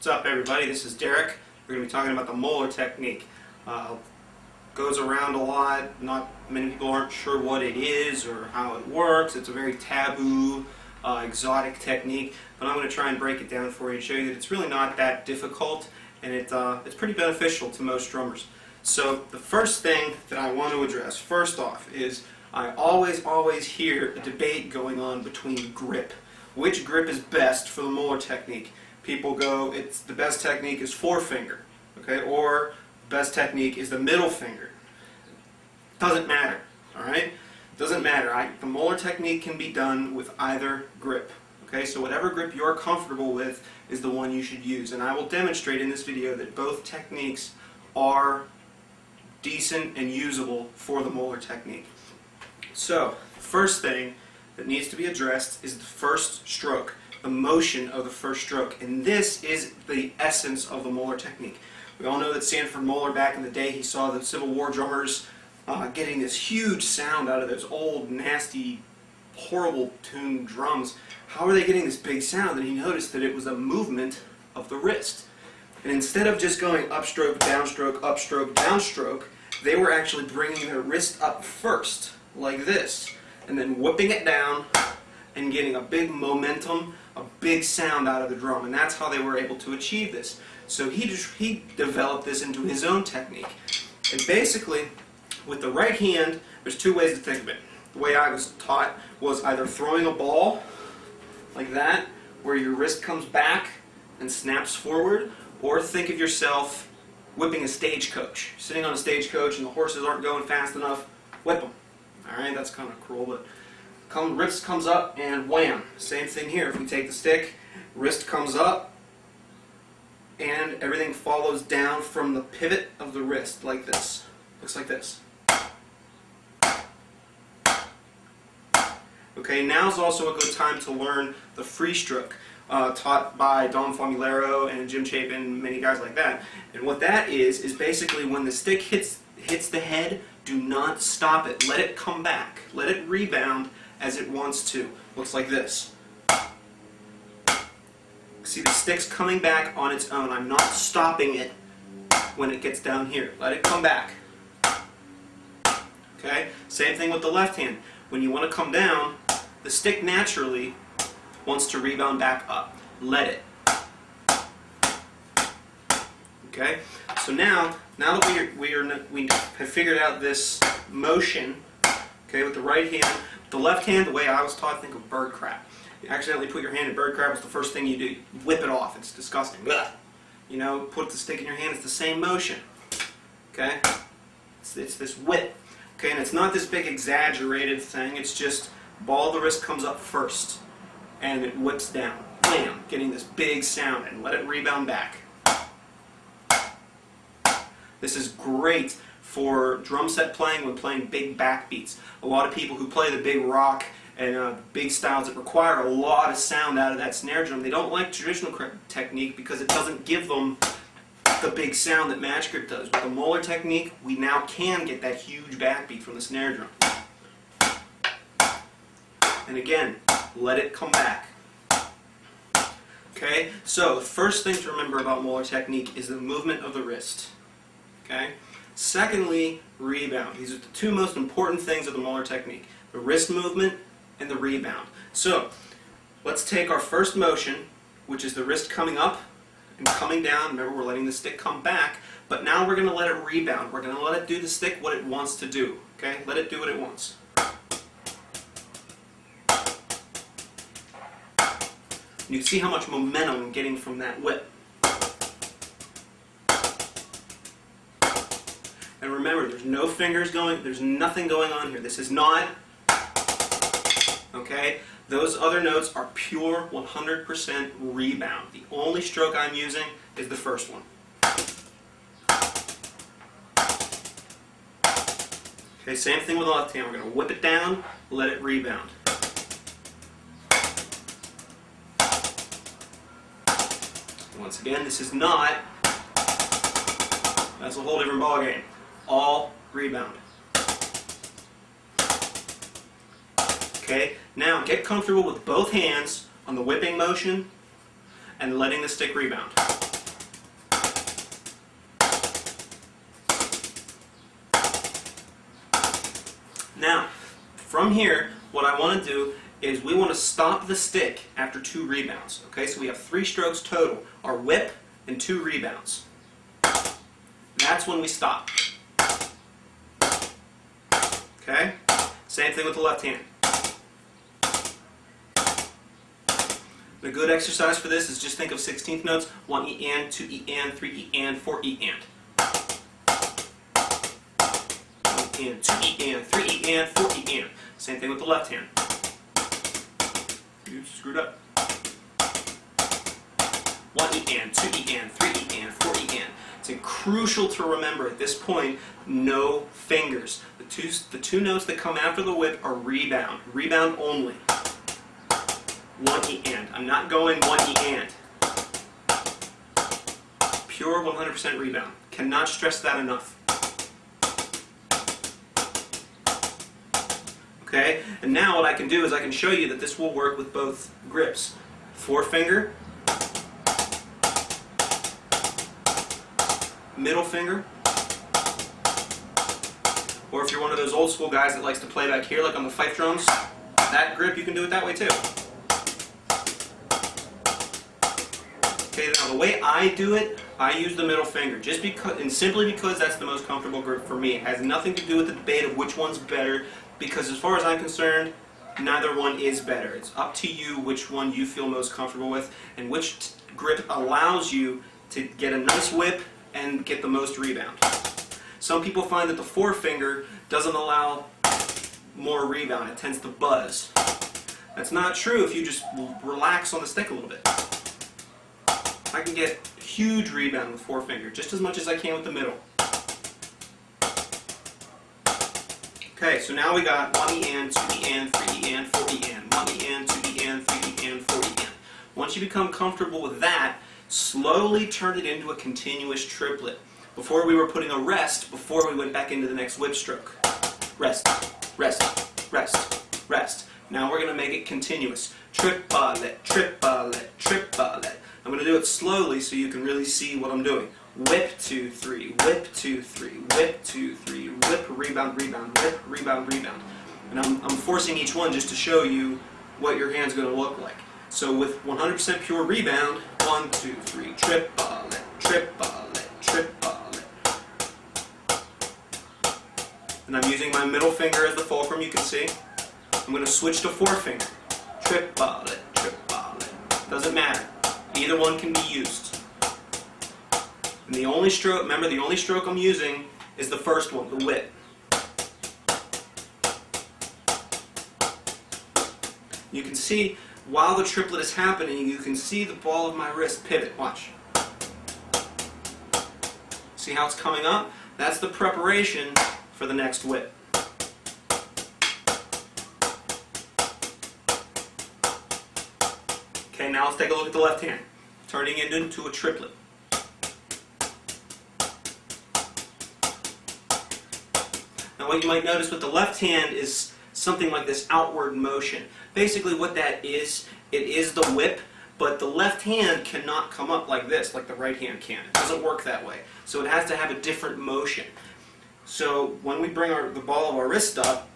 What's up, everybody? This is Derek. We're going to be talking about the moeller technique. Goes around a lot. Not many people aren't sure what it is or how it works. It's a very taboo, exotic technique, but I'm going to try and break it down for you and show you that it's really not that difficult, and it's pretty beneficial to most drummers. So the first thing that I want to address, first off, is I always hear a debate going on between grip. Which grip is best for the moeller technique? People go, the best technique is forefinger, okay, or the best technique is the middle finger. Doesn't matter, all right? Doesn't matter. The moeller technique can be done with either grip, okay? So whatever grip you're comfortable with is the one you should use, and I will demonstrate in this video that both techniques are decent and usable for the moeller technique. So, the first thing that needs to be addressed is the first stroke, the motion of the first stroke, and this is the essence of the moeller technique. We all know that Sanford Moeller, back in the day, he saw the Civil War drummers getting this huge sound out of those old, nasty, horrible tuned drums. How are they getting this big sound? And he noticed that it was a movement of the wrist. And instead of just going upstroke, downstroke, they were actually bringing their wrist up first, like this, and then whipping it down and getting a big momentum, a big sound out of the drum, and that's how they were able to achieve this. So he developed this into his own technique. And basically, with the right hand, there's two ways to think of it. The way I was taught was either throwing a ball like that, where your wrist comes back and snaps forward, or think of yourself whipping a stagecoach. Sitting on a stagecoach and the horses aren't going fast enough, whip them. Alright, that's kind of cruel, but wrist comes up and wham. Same thing here. If we take the stick, wrist comes up and everything follows down from the pivot of the wrist like this. Looks like this. Okay, now's also a good time to learn the free stroke, taught by Don Famularo and Jim Chapin, many guys like that. And what that is basically when the stick hits the head, do not stop it. Let it come back. Let it rebound as it wants to. Looks like this. See, the stick's coming back on its own. I'm not stopping it when it gets down here. Let it come back. Okay? Same thing with the left hand. When you want to come down, the stick naturally wants to rebound back up. Let it. Okay? So now that we have figured out this motion, okay, with the right hand, the left hand, the way I was taught, think of bird crap. You accidentally put your hand in bird crap, it's the first thing you do. You whip it off. It's disgusting. Ugh. You know, put the stick in your hand, it's the same motion. Okay? It's this whip. Okay, and it's not this big exaggerated thing, it's just ball of the wrist comes up first and it whips down. Bam! Getting this big sound and let it rebound back. This is great for drum set playing when playing big backbeats. A lot of people who play the big rock and big styles that require a lot of sound out of that snare drum, they don't like traditional technique because it doesn't give them the big sound that match grip does. With the moeller technique, we now can get that huge backbeat from the snare drum. And again, let it come back. Okay, so the first thing to remember about moeller technique is the movement of the wrist. Okay? Secondly, rebound. These are the two most important things of the moeller technique. The wrist movement and the rebound. So, let's take our first motion, which is the wrist coming up and coming down. Remember, we're letting the stick come back, but now we're going to let it rebound. We're going to let it do the stick what it wants to do. Okay? Let it do what it wants. You can see how much momentum I'm getting from that whip. And remember, there's no fingers going, there's nothing going on here. This is not, okay? Those other notes are pure 100% rebound. The only stroke I'm using is the first one. Okay, same thing with the left hand. We're going to whip it down, let it rebound. Once again, this is not, that's a whole different ballgame. All rebound. Okay, now get comfortable with both hands on the whipping motion and letting the stick rebound. from here, what I want to do is we want to stop the stick after 2 rebounds. Okay, so we have 3 strokes total. Our whip and 2 rebounds. That's when we stop. Okay? Same thing with the left hand. A good exercise for this is just think of 16th notes. 1 E and, 2 E and, 3 E and, 4 E and. 1 E and, 2 E and, 3 E and, 4 E and. Same thing with the left hand. You screwed up. 1 E and, 2 E and, 3 E and, 4 E and. It's crucial to remember at this point, no fingers. The two notes that come after the whip are rebound. Rebound only. 1 E and. I'm not going 1 E and. Pure 100% rebound. Cannot stress that enough. Okay? And now what I can do is I can show you that this will work with both grips. 4-finger, middle finger, or if you're one of those old school guys that likes to play back here like on the fife drums, that grip you can do it that way too. Okay, now the way I do it, I use the middle finger, just because, and simply because that's the most comfortable grip for me. It has nothing to do with the debate of which one's better, because as far as I'm concerned, neither one is better. It's up to you which one you feel most comfortable with, and which grip allows you to get a nice whip and get the most rebound. Some people find that the 4-finger doesn't allow more rebound. It tends to buzz. That's not true if you just relax on the stick a little bit. I can get huge rebound with 4-finger, just as much as I can with the middle. Okay, so now we got 1 E and, 2 E and, 3 E and, 4 E and, 1 E and, 2 E and, 3 E and, 4 E and. Once you become comfortable with that, slowly turn it into a continuous triplet. Before we were putting a rest before we went back into the next whip stroke. Rest, rest, rest, rest. Now we're going to make it continuous. Triplet, triplet, triplet. I'm going to do it slowly so you can really see what I'm doing. Whip, 2, 3, whip, 2, 3, whip, 2, 3, whip, rebound, rebound, whip, rebound, rebound. And I'm forcing each one just to show you what your hand's going to look like. So with 100% pure rebound, 1, 2, 3, triplet, triplet, triplet. And I'm using my middle finger as the fulcrum, you can see. I'm going to switch to 4-finger. Triplet, triplet. Doesn't matter. Either one can be used. And the only stroke, remember the only stroke I'm using is the first one, the whip. You can see, while the triplet is happening, you can see the ball of my wrist pivot. Watch. See how it's coming up? That's the preparation for the next whip. Okay, now let's take a look at the left hand. Turning it into a triplet. Now what you might notice with the left hand is something like this outward motion. Basically what that is, it is the whip, but the left hand cannot come up like this, like the right hand can. It doesn't work that way. So it has to have a different motion. So when we bring the ball of our wrist up,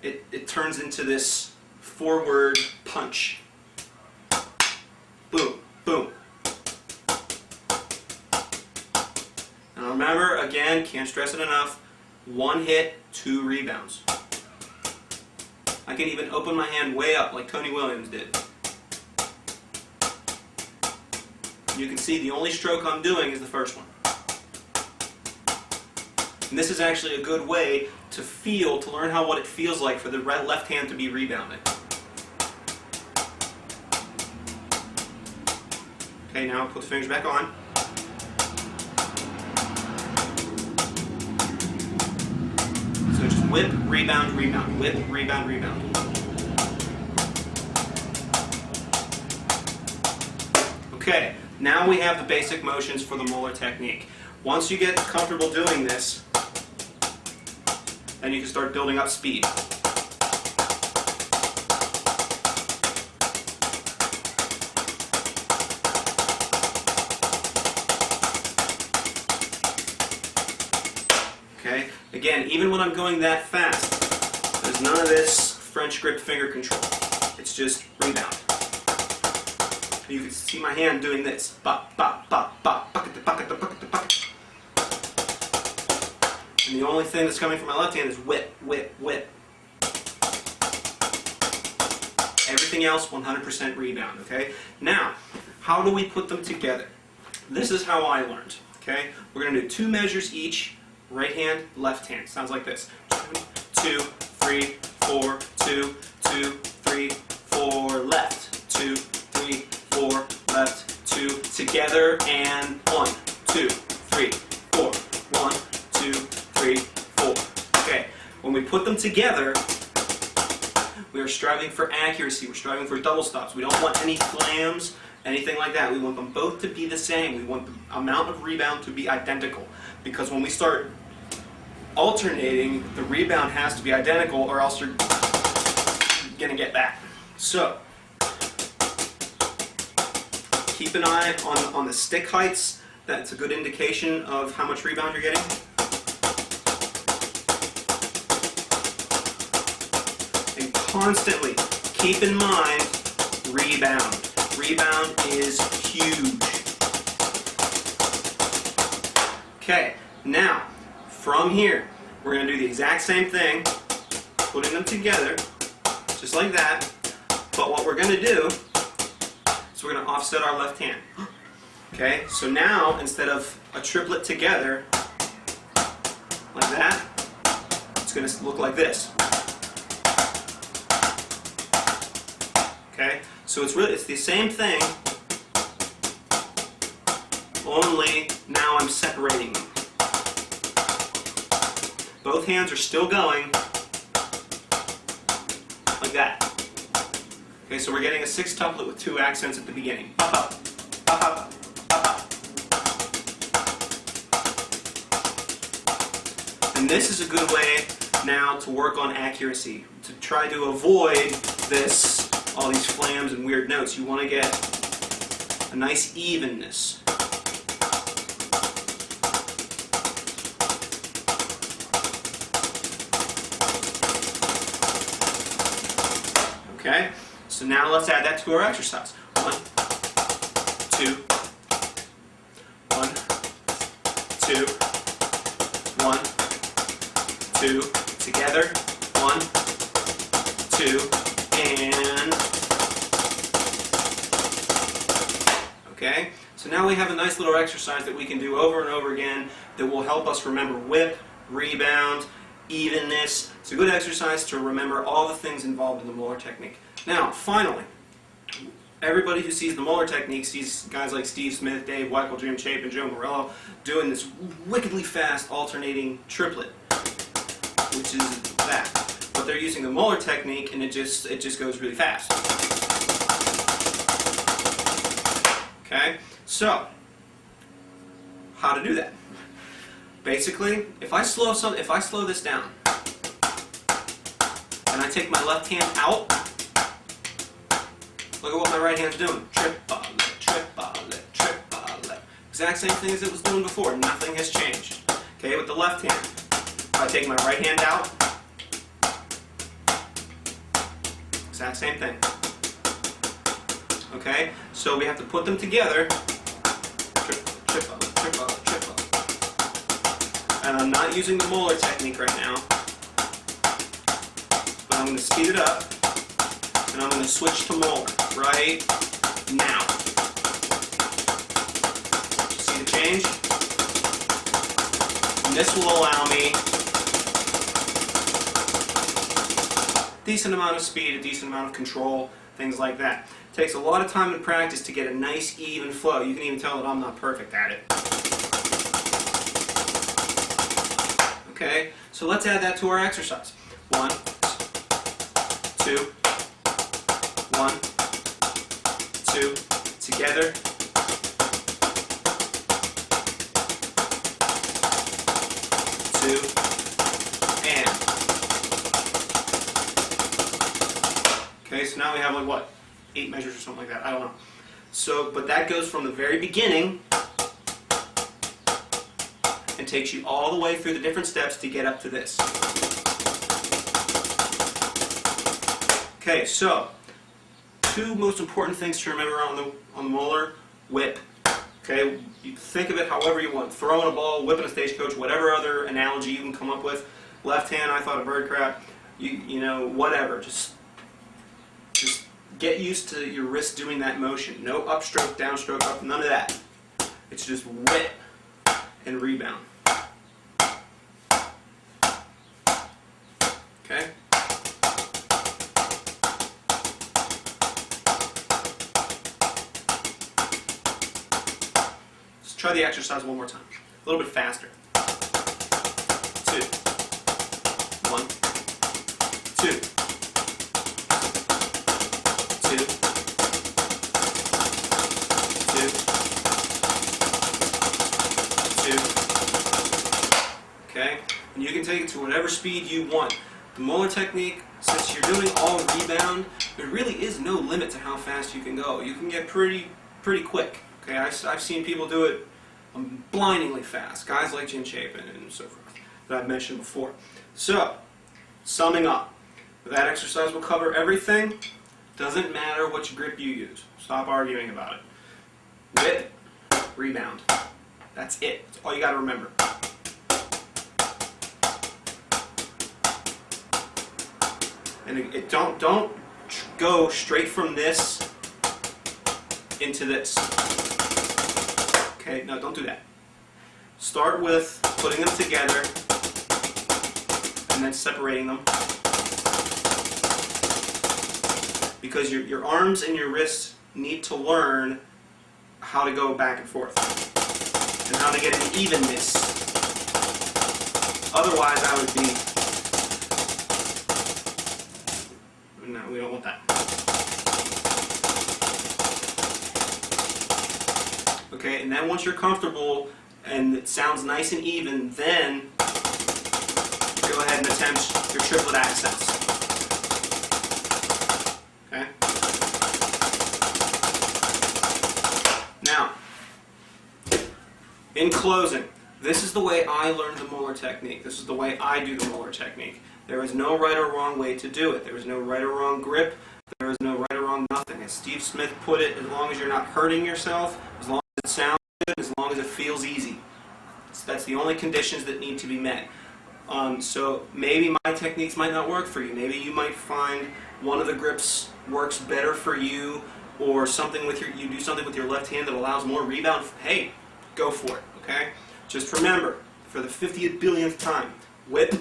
it turns into this forward punch. Boom, boom. Now remember, again, can't stress it enough, 1 hit, 2 rebounds. I can even open my hand way up like Tony Williams did. You can see the only stroke I'm doing is the first one. And this is actually a good way to learn what it feels like for the left hand to be rebounding. Okay, now put the fingers back on. So just whip, rebound, rebound, whip, rebound, rebound. Okay, now we have the basic motions for the Moeller technique. Once you get comfortable doing this, then you can start building up speed. Okay, again, even when I'm going that fast, there's none of this French grip finger control. It's just rebound. You can see my hand doing this. Bop, bop, bop, bop, bucket, bucket, bucket, bucket. And the only thing that's coming from my left hand is whip, whip, whip. Everything else 100% rebound, okay? Now, how do we put them together? This is how I learned, okay? We're going to do 2 measures each, right hand, left hand. Sounds like this. 2, 3, 4, 2, 2, 3, 4, left. 2, 3, 4, left, 2, together, and 1, 2, 3, 4, 1, 2, 3, 4. Okay, when we put them together, we are striving for accuracy. We're striving for double stops. We don't want any flams, anything like that. We want them both to be the same. We want the amount of rebound to be identical. Because when we start alternating, the rebound has to be identical or else you're going to get that. So, keep an eye on the stick heights. That's a good indication of how much rebound you're getting. And constantly keep in mind rebound. Rebound is huge. Okay, now from here we're going to do the exact same thing, putting them together just like that. But what we're going to do is we're going to offset our left hand. Okay, so now instead of a triplet together like that, it's going to look like this. Okay, so it's the same thing, only now I'm separating them. Both hands are still going like that. Okay, so we're getting a 6-tuplet with 2 accents at the beginning. Up, up, up, up, up, up. And this is a good way now to work on accuracy, to try to avoid all these flams and weird notes. You want to get a nice evenness. Okay, so now let's add that to our exercise. 1, 2, 1, 2, 1, 2, together, 1, 2, and okay, so now we have a nice little exercise that we can do over and over again that will help us remember whip, rebound, evenness. It's a good exercise to remember all the things involved in the Moeller technique. Now, finally, everybody who sees the Moeller technique sees guys like Steve Smith, Dave Weckl, Jim Chapin, Joe Morello doing this wickedly fast alternating triplet, which is that. But they're using the Moeller technique, and it just goes really fast. Okay, so how to do that? Basically, if I slow this down and I take my left hand out, look at what my right hand's doing. Triplet, triplet, triplet. Exact same thing as it was doing before. Nothing has changed. Okay, with the left hand, if I take my right hand out, exact same thing. Okay, so we have to put them together. Triplet, triplet, triplet, triplet. And I'm not using the Moeller technique right now, but I'm going to speed it up, and I'm going to switch to Moeller right now. See the change? And this will allow me a decent amount of speed, a decent amount of control, things like that. It takes a lot of time and practice to get a nice even flow. You can even tell that I'm not perfect at it. Okay, so let's add that to our exercise. 1, 2, 1, 2, together. 2, and. Okay, so now we have like what? 8 measures or something like that. I don't know. So, but that goes from the very beginning and takes you all the way through the different steps to get up to this. Okay, so two most important things to remember on the moeller: whip. Okay, you think of it however you want. Throwing a ball, whipping a stagecoach, whatever other analogy you can come up with. Left hand, I thought of bird crap. You know, whatever. Just get used to your wrist doing that motion. No upstroke, downstroke, up, none of that. It's just whip and rebound. Okay? Let's try the exercise one more time. A little bit faster. 2. 1. 2. 2. 2. 2. Okay? And you can take it to whatever speed you want. The moeller technique, since you're doing all rebound, there really is no limit to how fast you can go. You can get pretty quick. Okay, I've seen people do it blindingly fast. Guys like Jim Chapin and so forth that I've mentioned before. So, summing up, that exercise will cover everything. Doesn't matter which grip you use. Stop arguing about it. Whip, rebound. That's it. That's all you got to remember. And don't go straight from this into this. Okay, no, don't do that. Start with putting them together and then separating them. Because your arms and your wrists need to learn how to go back and forth and how to get an evenness. Otherwise, I would be... No, we don't want that. Okay, and then once you're comfortable and it sounds nice and even, then go ahead and attempt your triplet accents. Okay? Now, in closing, this is the way I learned the moeller technique. This is the way I do the moeller technique. There is no right or wrong way to do it. There is no right or wrong grip. There is no right or wrong nothing. As Steve Smith put it, as long as you're not hurting yourself, as long as it sounds good, as long as it feels easy. So that's the only conditions that need to be met. So maybe my techniques might not work for you. Maybe you might find one of the grips works better for you, or something with you do something with your left hand that allows more rebound. Hey, go for it. Okay? Just remember, for the 50th billionth time, whip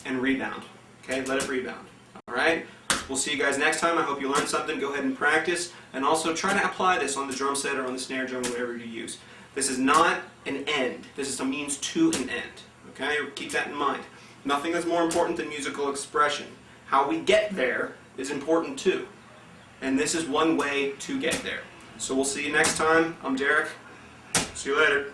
and rebound. Okay, let it rebound. Alright? We'll see you guys next time. I hope you learned something. Go ahead and practice. And also try to apply this on the drum set or on the snare drum, whatever you use. This is not an end. This is a means to an end. Okay? Keep that in mind. Nothing is more important than musical expression. How we get there is important too. And this is one way to get there. So we'll see you next time. I'm Derek. See you later.